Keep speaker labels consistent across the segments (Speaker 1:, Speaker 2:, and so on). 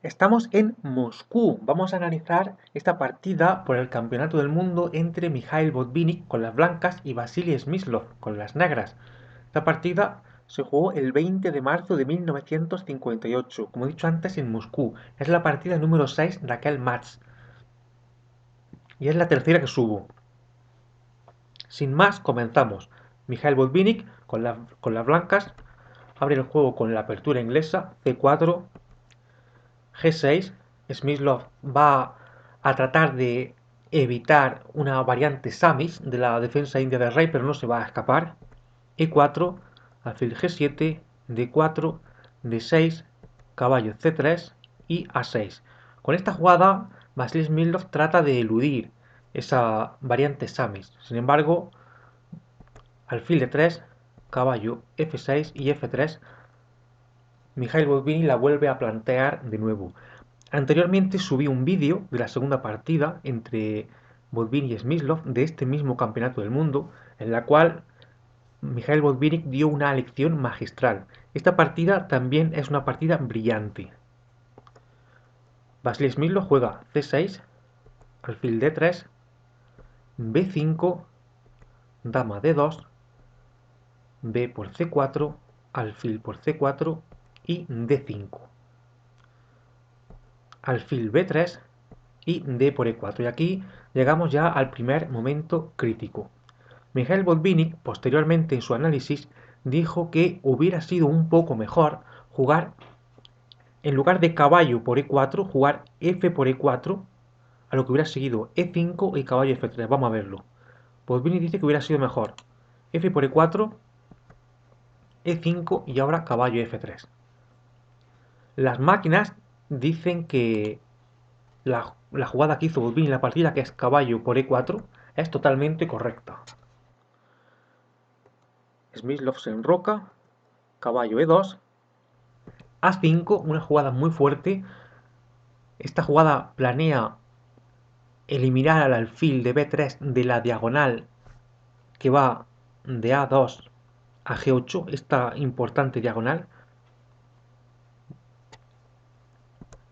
Speaker 1: Estamos en Moscú. Vamos a analizar esta partida por el Campeonato del Mundo entre Mikhail Botvinnik con las blancas y Vasily Smyslov con las negras. Esta partida se jugó el 20 de marzo de 1958, como he dicho antes, en Moscú. Es la partida número 6 de aquel match y es la tercera que subo. Sin más, comenzamos. Mikhail Botvinnik con las blancas abre el juego con la apertura inglesa C4, G6. Smyslov va a tratar de evitar una variante Samis de la defensa india del rey, pero no se va a escapar. E4, alfil G7, D4, D6, caballo C3 y A6. Con esta jugada, Vasily Smyslov trata de eludir esa variante Samis. Sin embargo, alfil D3, caballo F6 y F3, Mikhail Botvinnik la vuelve a plantear de nuevo. Anteriormente subí un vídeo de la segunda partida entre Botvinnik y Smyslov de este mismo campeonato del mundo, en la cual Mikhail Botvinnik dio una lección magistral. Esta partida también es una partida brillante. Vasily Smyslov juega C6, alfil D3, B5, dama D2, B por C4, alfil por C4 y D5. Alfil B3 y D por E4. Y aquí llegamos ya al primer momento crítico. Mikhail Botvinnik, posteriormente en su análisis, dijo que hubiera sido un poco mejor jugar, en lugar de caballo por E4, jugar F por E4, a lo que hubiera seguido E5 y caballo F3. Vamos a verlo. Botvinnik dice que hubiera sido mejor F por E4, E5 y ahora caballo F3. Las máquinas dicen que la jugada que hizo Botvinnik en la partida, que es caballo por E4, es totalmente correcta. Smyslov se enroca, caballo E2, A5, una jugada muy fuerte. Esta jugada planea eliminar al alfil de B3 de la diagonal que va de A2 a G8, esta importante diagonal.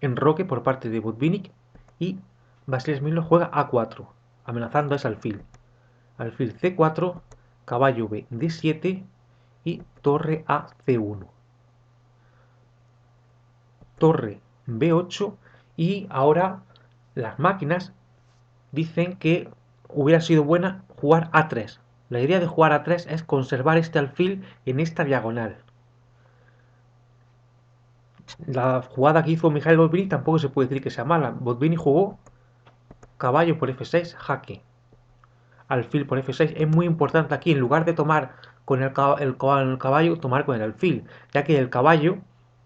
Speaker 1: Enroque por parte de Botvinnik y Vasily Smyslov juega A4, amenazando a ese alfil. Alfil C4, caballo B D7 y torre a C1. Torre B8 y ahora las máquinas dicen que hubiera sido buena jugar A3. La idea de jugar A3 es conservar este alfil en esta diagonal. La jugada que hizo Mikhail Botvinnik tampoco se puede decir que sea mala. Botvinnik jugó caballo por F6, jaque. Alfil por F6 es muy importante aquí, en lugar de tomar con el caballo, tomar con el alfil, ya que el caballo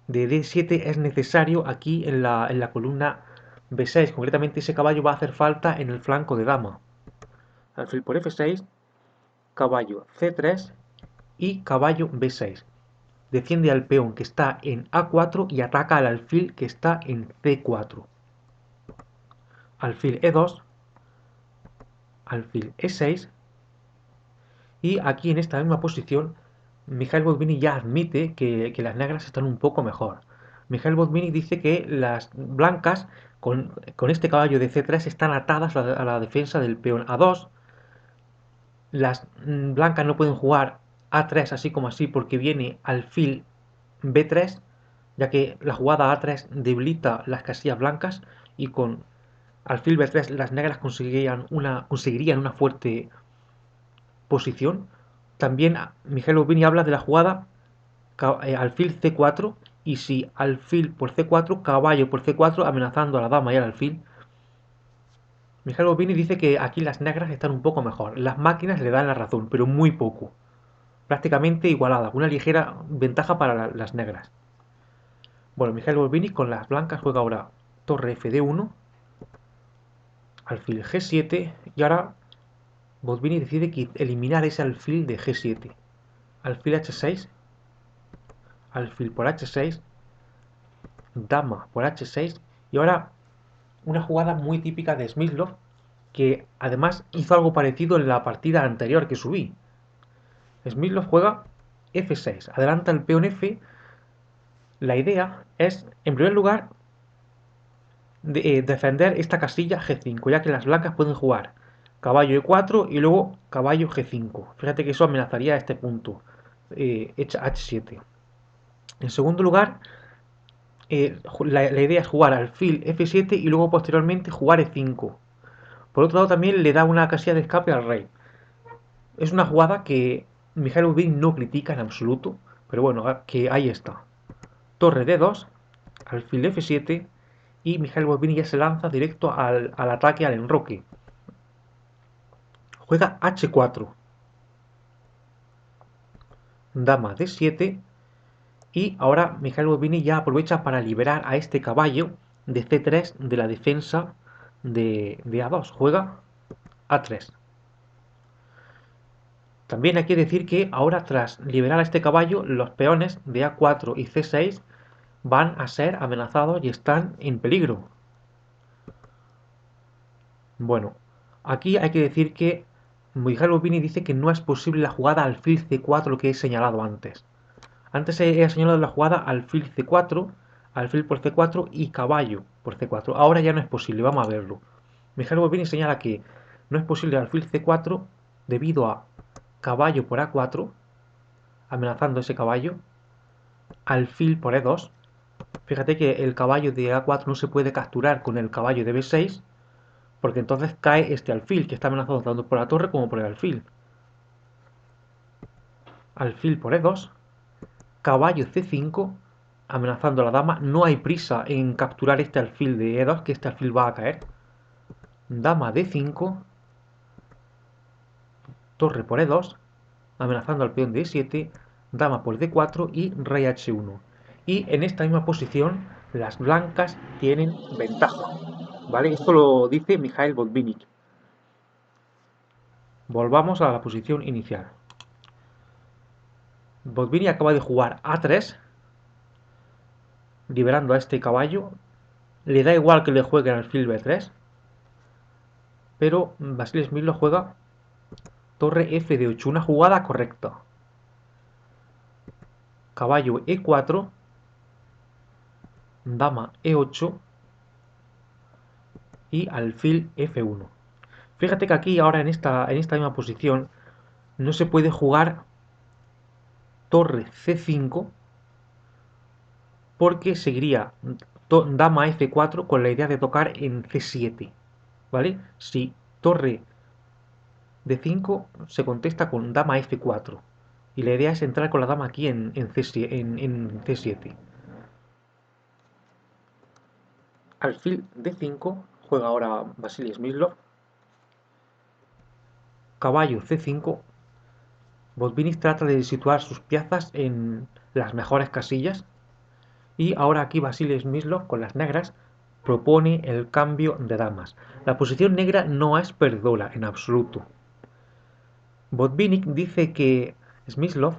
Speaker 1: de D7 es necesario aquí en la columna B6. Concretamente ese caballo va a hacer falta en el flanco de dama. Alfil por F6, caballo C3 y caballo B6. Defiende al peón que está en A4 y ataca al alfil que está en C4. Alfil E2, alfil E6 y aquí en esta misma posición Mikhail Botvinnik ya admite que las negras están un poco mejor. Mikhail Botvinnik dice que las blancas con este caballo de C3 están atadas a la defensa del peón A2. Las blancas no pueden jugar A3 así como así porque viene alfil B3, ya que la jugada A3 debilita las casillas blancas y con alfil B3 las negras conseguirían una fuerte posición. También Miguel Botvinnik habla de la jugada alfil C4 y si alfil por C4, caballo por C4 amenazando a la dama y al alfil. Miguel Botvinnik dice que aquí las negras están un poco mejor. Las máquinas le dan la razón, pero muy poco. Prácticamente igualada, una ligera ventaja para las negras. Bueno, Miguel Botvinnik con las blancas juega ahora torre Fd1, alfil G7 y ahora Botvinnik decide eliminar ese alfil de G7. Alfil H6, alfil por H6, dama por H6 y ahora una jugada muy típica de Smyslov que además hizo algo parecido en la partida anterior que subí. Smyslov juega F6, adelanta el peón F. La idea es, en primer lugar, defender esta casilla G5, ya que las blancas pueden jugar caballo E4 y luego caballo G5. Fíjate que eso amenazaría este punto, H7. En segundo lugar, la idea es jugar alfil F7 y luego posteriormente jugar E5. Por otro lado, también le da una casilla de escape al rey. Es una jugada que Mikhail Bubin no critica en absoluto, pero bueno, que ahí está. Torre D2, alfil F7 y Mikhail Bubin ya se lanza directo al ataque, al enroque. Juega H4, dama D7 y ahora Mikhail Bubini ya aprovecha para liberar a este caballo de C3 de la defensa de A2. Juega A3. También hay que decir que ahora tras liberar a este caballo, los peones de A4 y C6 van a ser amenazados y están en peligro. Bueno, aquí hay que decir que Mikhail Bubini dice que no es posible la jugada alfil C4, lo que he señalado antes. Antes he señalado la jugada alfil C4, alfil por C4 y caballo por C4. Ahora ya no es posible, vamos a verlo. Mikhail Bobini señala que no es posible alfil C4 debido a caballo por A4, amenazando ese caballo, alfil por E2. Fíjate que el caballo de A4 no se puede capturar con el caballo de B6, porque entonces cae este alfil, que está amenazado tanto por la torre como por el alfil. Alfil por E2, caballo C5, amenazando a la dama. No hay prisa en capturar este alfil de E2, que este alfil va a caer. Dama D5, torre por E2, amenazando al peón de E7, dama por D4 y rey H1. Y en esta misma posición las blancas tienen ventaja. ¿Vale? Esto lo dice Mikhail Botvinnik. Volvamos a la posición inicial. Botvinnik acaba de jugar A3, liberando a este caballo. Le da igual que le jueguen alfil B3, pero Vasily Smith lo juega torre F de 8, una jugada correcta. Caballo E4, dama E8 y alfil F1. Fíjate que aquí ahora en esta misma posición no se puede jugar torre C5 porque seguiría dama F4 con la idea de tocar en C7. ¿Vale? Si torre D5 se contesta con dama F4 y la idea es entrar con la dama aquí en C7. Alfil D5 juega ahora Vasily Smyslov. Caballo C5. Botvinnik trata de situar sus piezas en las mejores casillas. Y ahora aquí Vasily Smyslov con las negras propone el cambio de damas. La posición negra no es perdedora en absoluto. Botvinnik dice que Smyslov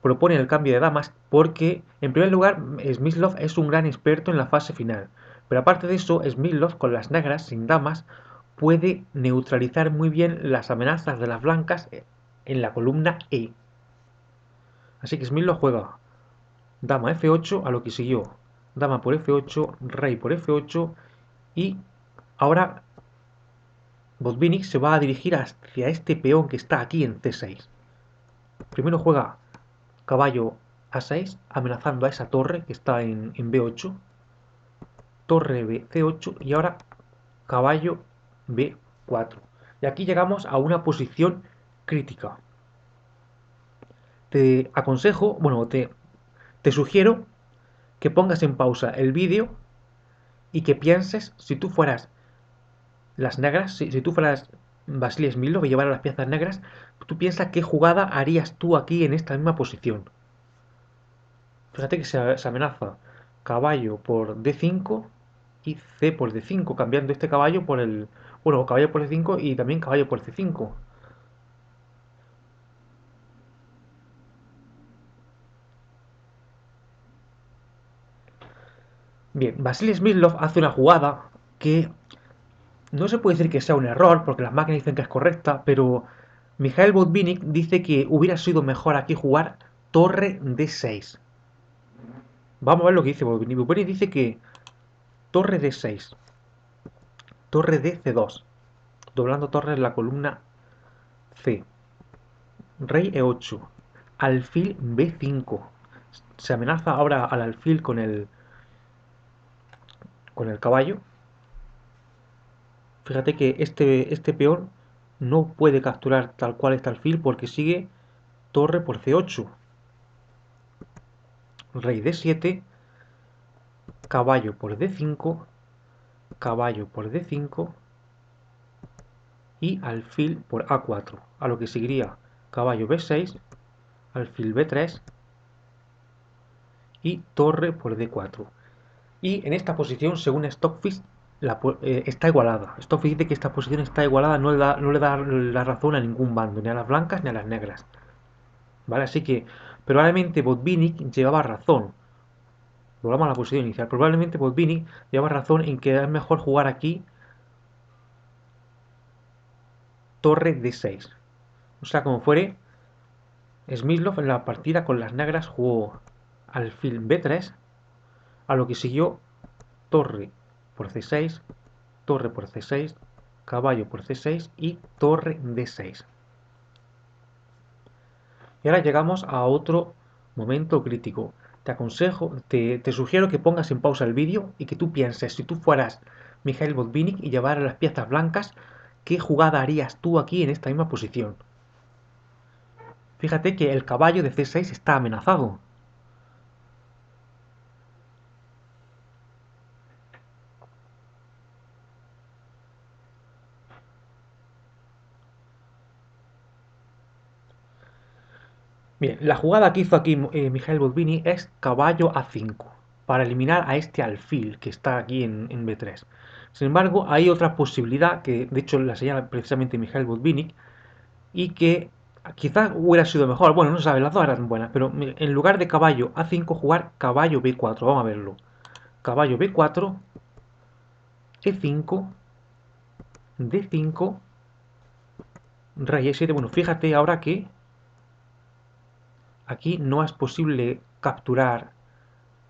Speaker 1: propone el cambio de damas porque, en primer lugar, Smyslov es un gran experto en la fase final. Pero aparte de eso, Smyslov con las negras, sin damas, puede neutralizar muy bien las amenazas de las blancas en la columna E. Así que Smyslov juega dama F8 a lo que siguió dama por F8, rey por F8 y ahora Botvinnik se va a dirigir hacia este peón que está aquí en C6. Primero juega caballo A6 amenazando a esa torre que está en B8, torre C8 y ahora caballo B4. Y aquí llegamos a una posición crítica. Te aconsejo, bueno, te sugiero que pongas en pausa el vídeo y que pienses si tú fueras las negras, si tú fueras Vasily Smyslov y llevara las piezas negras, tú piensas qué jugada harías tú aquí en esta misma posición. Fíjate que se amenaza caballo por D5 y C por D5, cambiando este caballo por el... Bueno, caballo por D5 y también caballo por C5. Bien, Vasily Smyslov hace una jugada que no se puede decir que sea un error, porque las máquinas dicen que es correcta, pero Mikhail Botvinnik dice que hubiera sido mejor aquí jugar torre D6. Vamos a ver lo que dice Botvinnik. Botvinnik dice que torre D6. torre de C2, doblando torre en la columna C, rey E8, alfil B5. Se amenaza ahora al alfil con el caballo. Fíjate que este peón no puede capturar tal cual este alfil porque sigue torre por C8, rey D7, caballo por D5, caballo por D5 y alfil por A4, a lo que seguiría caballo B6, alfil B3 y torre por D4. Y en esta posición, según Stockfish, está igualada. Stockfish dice que esta posición está igualada, no le da la razón a ningún bando, ni a las blancas ni a las negras. ¿Vale? Así que probablemente Botvinnik llevaba razón. Volvamos a la posición inicial. Probablemente Botvinnik llevaba razón en que es mejor jugar aquí torre D6. O sea, como fuere, Smyslov en la partida con las negras jugó alfil B3, a lo que siguió torre por C6, torre por C6, caballo por C6 y torre D6. Y ahora llegamos a otro momento crítico. Te sugiero que pongas en pausa el vídeo y que tú pienses, si tú fueras Mikhail Botvinnik y llevaras las piezas blancas, ¿qué jugada harías tú aquí en esta misma posición? Fíjate que el caballo de C6 está amenazado. Bien, la jugada que hizo aquí Mikhail Botvinnik es caballo A5 para eliminar a este alfil que está aquí en B3. Sin embargo, hay otra posibilidad que de hecho la señala precisamente Mikhail Botvinnik y que quizás hubiera sido mejor. Bueno, no se sabe, las dos eran buenas, pero en lugar de caballo A5 jugar caballo B4. Vamos a verlo. Caballo B4, E5, D5, rey E7. Bueno, fíjate ahora que aquí no es posible capturar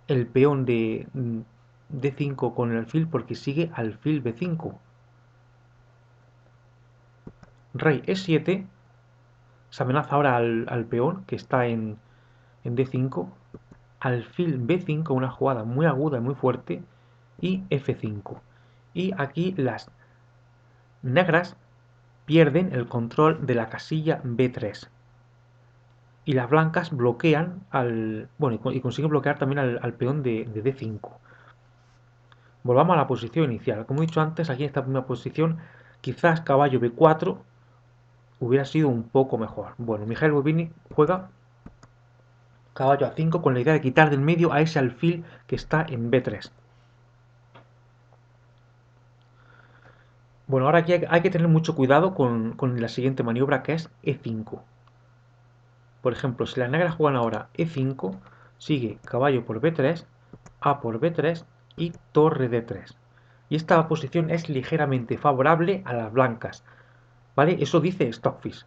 Speaker 1: el peón de D5 con el alfil porque sigue alfil B5. Rey E7, se amenaza ahora al peón que está en D5. Alfil B5, una jugada muy aguda y muy fuerte. Y F5. Y aquí las negras pierden el control de la casilla B3. Y las blancas bloquean bueno, y consiguen bloquear también al peón de D5. Volvamos a la posición inicial. Como he dicho antes, aquí en esta primera posición, quizás caballo B4 hubiera sido un poco mejor. Bueno, Mikhail Botvinnik juega caballo A5 con la idea de quitar del medio a ese alfil que está en B3. Bueno, ahora aquí hay que tener mucho cuidado con la siguiente maniobra que es E5. Por ejemplo, si las negras juegan ahora E5, sigue caballo por B3, A por B3 y torre D3. Y esta posición es ligeramente favorable a las blancas, ¿vale? Eso dice Stockfish.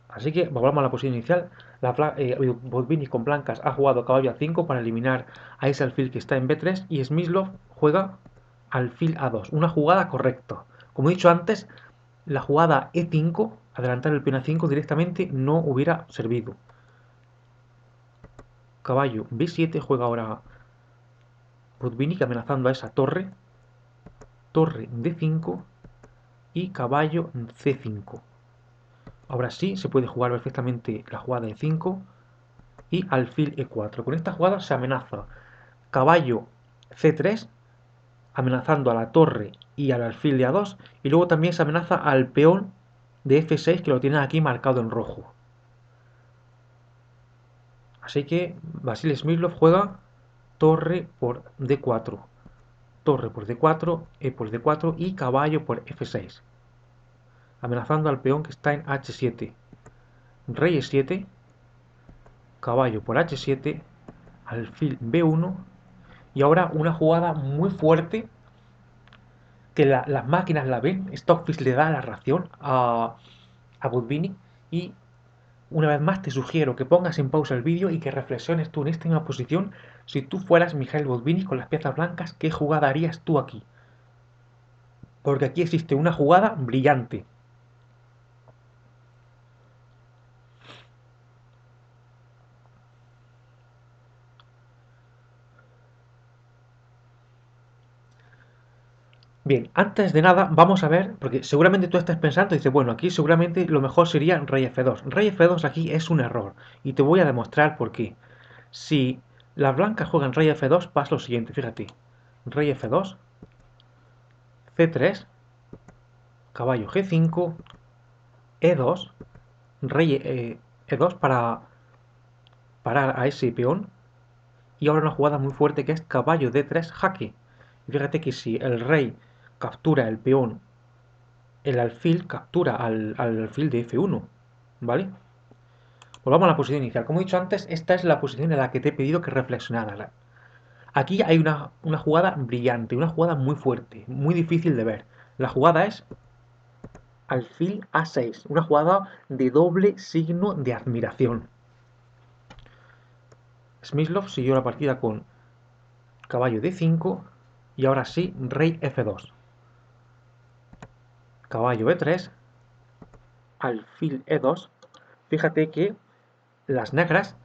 Speaker 1: Así que volvamos a la posición inicial. Botvinnik con blancas ha jugado caballo A5 para eliminar a ese alfil que está en B3 y Smyslov juega alfil A2. Una jugada correcta. Como he dicho antes, la jugada E5, adelantar el peón A5 directamente, no hubiera servido. Caballo B7 juega ahora Botvinnik amenazando a esa torre. Torre D5 y caballo C5. Ahora sí se puede jugar perfectamente la jugada E5 y alfil E4. Con esta jugada se amenaza caballo C3 amenazando a la torre y al alfil de A2 y luego también se amenaza al peón de F6 que lo tienen aquí marcado en rojo. Así que Vasily Smyslov juega torre por D4, torre por D4, E por D4 y caballo por F6, amenazando al peón que está en H7, rey E7, caballo por H7, alfil B1 y ahora una jugada muy fuerte que las máquinas la ven. Stockfish le da la ración a Botvinnik y una vez más te sugiero que pongas en pausa el vídeo y que reflexiones tú en esta misma posición. Si tú fueras Mikhail Botvinnik con las piezas blancas, ¿qué jugada harías tú aquí? porque aquí existe una jugada brillante. Bien, antes de nada vamos a ver, porque seguramente tú estás pensando y dices, bueno, aquí seguramente lo mejor sería rey F2. Rey F2 aquí es un error y te voy a demostrar por qué. Si las blancas juegan rey F2 pasa lo siguiente, fíjate. Rey F2, C3, caballo G5, E2, rey E2 para parar a ese peón y ahora una jugada muy fuerte que es caballo D3 jaque. Y fíjate que si el rey captura el peón, el alfil captura al alfil de F1, ¿vale? Volvamos a la posición inicial. Como he dicho antes, esta es la posición en la que te he pedido que reflexionaras. Aquí hay una jugada brillante, una jugada muy fuerte, muy difícil de ver. La jugada es alfil A6, una jugada de doble signo de admiración. Smyslov siguió la partida con caballo D5 y ahora sí, rey F2. Caballo E3, alfil E2. Fíjate que las negras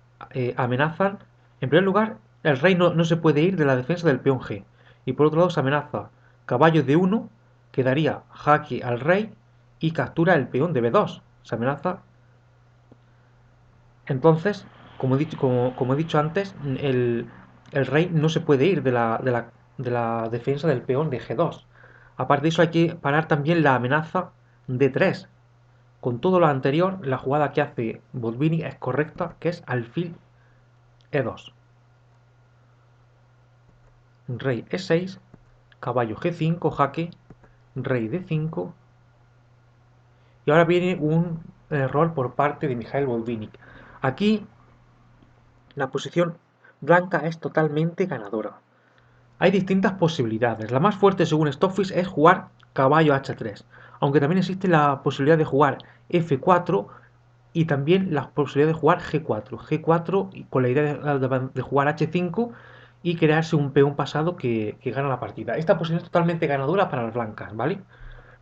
Speaker 1: amenazan, en primer lugar, el rey no se puede ir de la defensa del peón G. Y por otro lado se amenaza caballo D1, que daría jaque al rey y captura el peón de B2. Se amenaza. Entonces, como he dicho antes, el rey no se puede ir de la defensa del peón de G2. Aparte de eso, hay que parar también la amenaza D3. Con todo lo anterior, la jugada que hace Botvinnik es correcta, que es alfil E2. Rey E6, caballo G5, jaque, rey D5. Y ahora viene un error por parte de Mikhail Botvinnik. Aquí la posición blanca es totalmente ganadora. Hay distintas posibilidades. La más fuerte según Stockfish es jugar caballo H3, aunque también existe la posibilidad de jugar F4 y también la posibilidad de jugar G4. G4 con la idea de jugar H5 y crearse un peón pasado que gana la partida. Esta posición es totalmente ganadora para las blancas, ¿vale?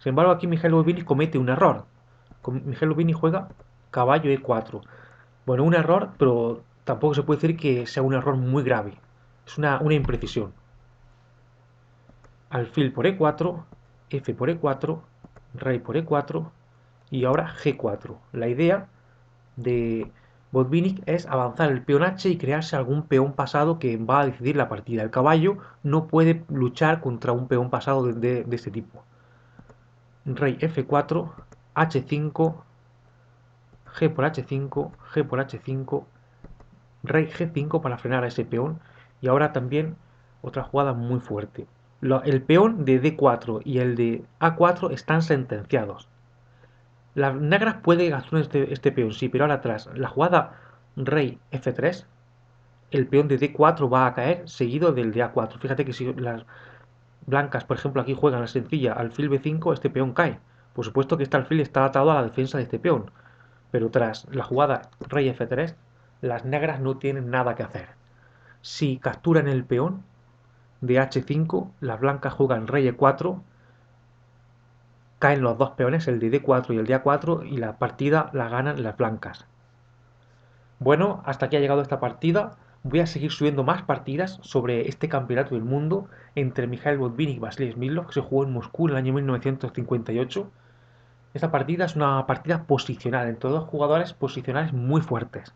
Speaker 1: Sin embargo, aquí Miguel Bovini comete un error. Miguel Bovini juega caballo E4. Bueno, un error, pero tampoco se puede decir que sea un error muy grave. Es una imprecisión. Alfil por E4, F por E4, rey por E4 y ahora G4. La idea de Botvinnik es avanzar el peón H y crearse algún peón pasado que va a decidir la partida. El caballo no puede luchar contra un peón pasado de este tipo. Rey F4, H5, G por H5, G por H5, rey G5 para frenar a ese peón. Y ahora también otra jugada muy fuerte. El peón de D4 y el de A4 están sentenciados. Las negras pueden gastar este peón, sí, pero ahora atrás. La jugada rey F3, el peón de D4 va a caer seguido del de A4. Fíjate que si las blancas, por ejemplo, aquí juegan la sencilla alfil B5, este peón cae. Por supuesto que este alfil está atado a la defensa de este peón. Pero tras la jugada rey F3, las negras no tienen nada que hacer. Si capturan el peón de H5, las blancas juegan rey E4, caen los dos peones, el de D4 y el de A4, y la partida la ganan las blancas. Bueno, hasta aquí ha llegado esta partida. Voy a seguir subiendo más partidas sobre este campeonato del mundo entre Mikhail Botvinnik y Vasily Smyslov, que se jugó en Moscú en el año 1958. Esta partida es una partida posicional, entre dos jugadores posicionales muy fuertes.